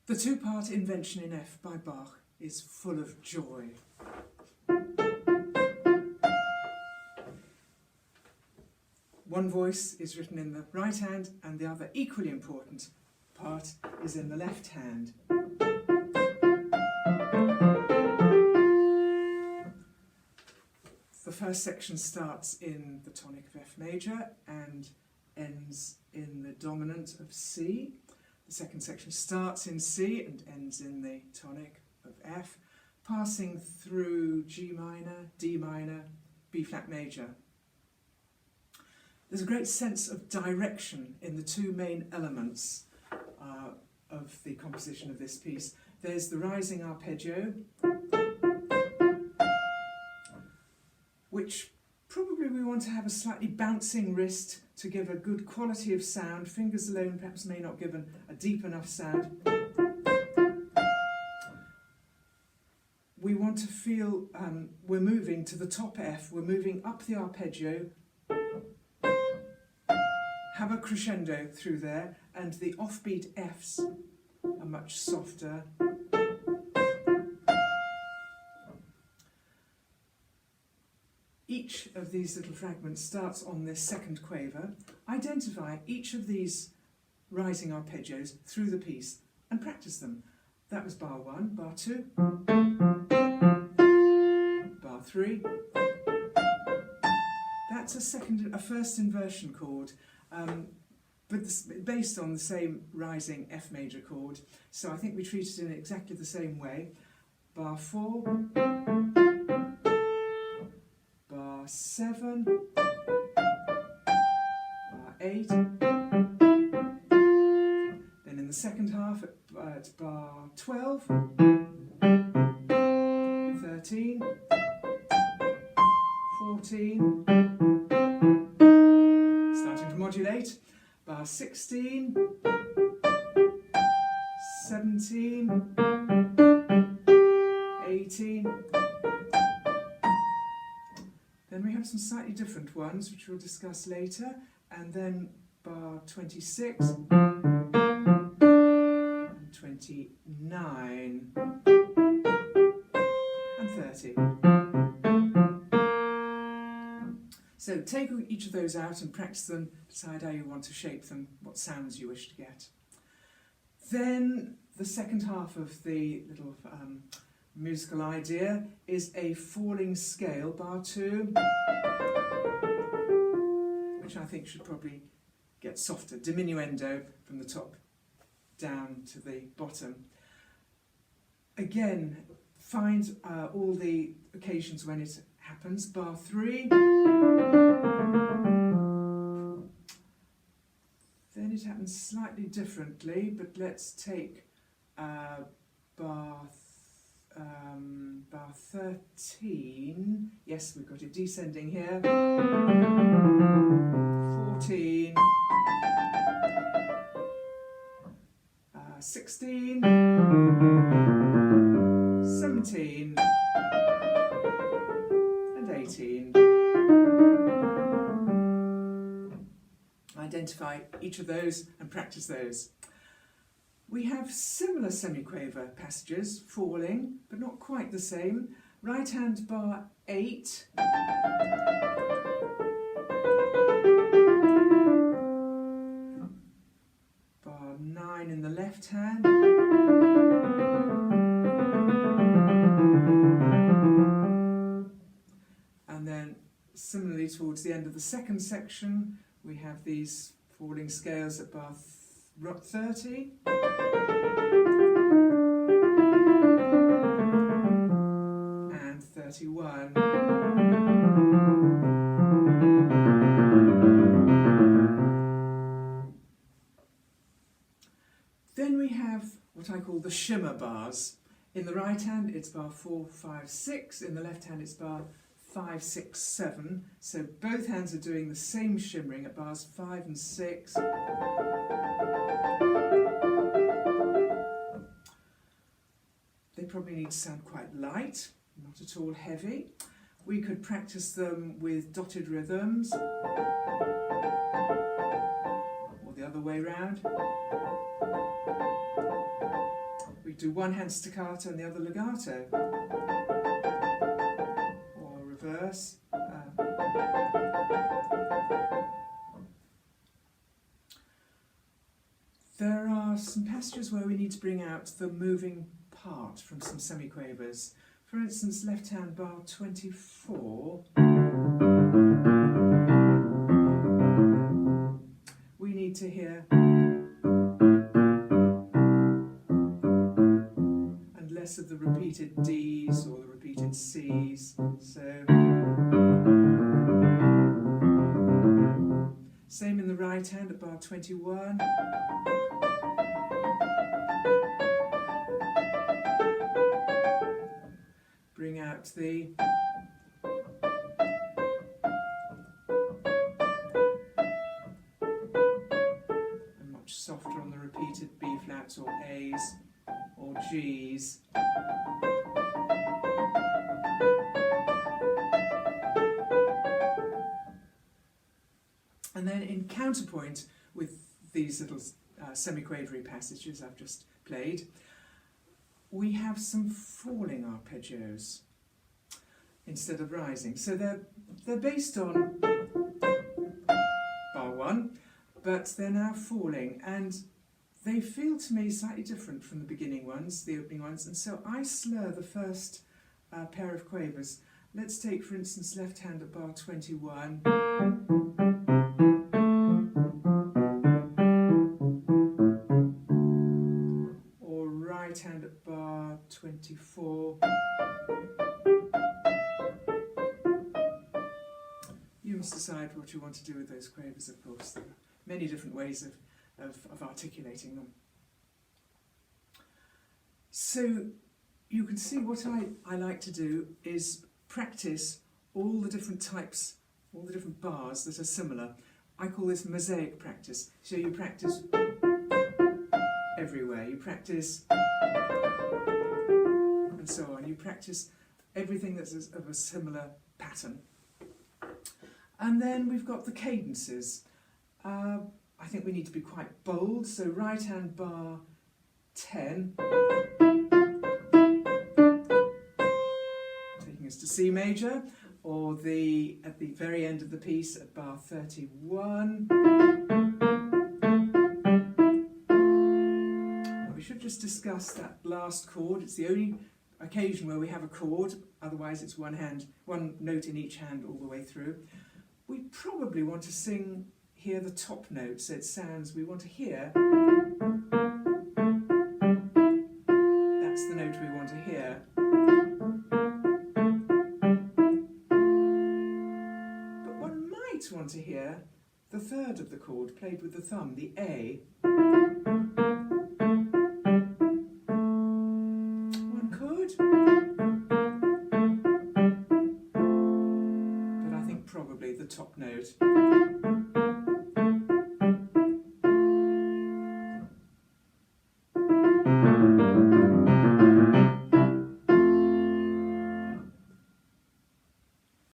The two-part Invention in F by Bach is full of joy. One voice is written in the right hand and the other equally important part is in the left hand. The first section starts in the tonic of F major and ends in the dominant of C. The second section starts in C and ends in the tonic of F, passing through G minor, D minor, B flat major. There's a great sense of direction in the two main elements of the composition of this piece. There's the rising arpeggio, which probably we want to have a slightly bouncing wrist to give a good quality of sound. Fingers alone perhaps may not give a deep enough sound. We want to feel we're moving to the top F, we're moving up the arpeggio, have a crescendo through there, and the offbeat Fs are much softer. Each of these little fragments starts on this second quaver. Identify each of these rising arpeggios through the piece and practice them. That was bar 1, bar 2, bar 3. That's a first inversion chord, but based on the same rising F major chord. So I think we treat it in exactly the same way. Bar 4, bar 7, bar 8. Then in the second half at bar 12, 13, 14, starting to modulate, bar 16, 17, 18. Then we have some slightly different ones, which we'll discuss later, and then bar 26 and 29 and 30. So take each of those out and practice them, decide how you want to shape them, what sounds you wish to get. Then the second half of the little musical idea is a falling scale, bar 2, which I think should probably get softer, diminuendo from the top down to the bottom. Again, find all the occasions when it happens. Bar 3, then it happens slightly differently, but let's take bar 13, yes, we've got it descending here, 14, 16, 17, and 18. Identify each of those and practice those. We have similar semiquaver passages, falling, but not quite the same. Right hand bar 8, bar 9 in the left hand, and then similarly towards the end of the second section we have these falling scales at bar 30, and 31. Then we have what I call the shimmer bars. In the right hand it's bar 4, 5, 6, in the left hand it's bar 5, 6, 7. So both hands are doing the same shimmering at bars 5 and 6. They probably need to sound quite light, not at all heavy. We could practice them with dotted rhythms, or the other way round. do one hand staccato and the other legato, or reverse. There are some passages where we need to bring out the moving part from some semiquavers. For instance, left hand bar 24. We need to hear and less of the repeated Ds or the repeated Cs. So same in the right hand at bar 21. Bring out the and much softer on the repeated B flats or A's or G's. And then in counterpoint with these little semiquavery passages I've just played, we have some falling arpeggios instead of rising. So they're based on bar 1, but they're now falling, and they feel to me slightly different from the beginning ones, the opening ones, and so I slur the first pair of quavers. Let's take, for instance, left hand at bar 21. Or right hand at bar 24. You must decide what you want to do with those quavers, of course. There are many different ways of articulating them. So you can see what I like to do is practice all the different types, all the different bars that are similar. I call this mosaic practice. So you practice everywhere. You practice and so on. You practice everything that's of a similar pattern. And then we've got the cadences. I think we need to be quite bold. So right hand bar 10. Taking us to C major. Or at the very end of the piece at bar 31. We should just discuss that last chord. It's the only occasion where we have a chord, otherwise it's one note in each hand all the way through. We probably want to hear the top note, so it sounds, we want to hear, that's the note we want to hear. Want to hear the third of the chord played with the thumb, the A.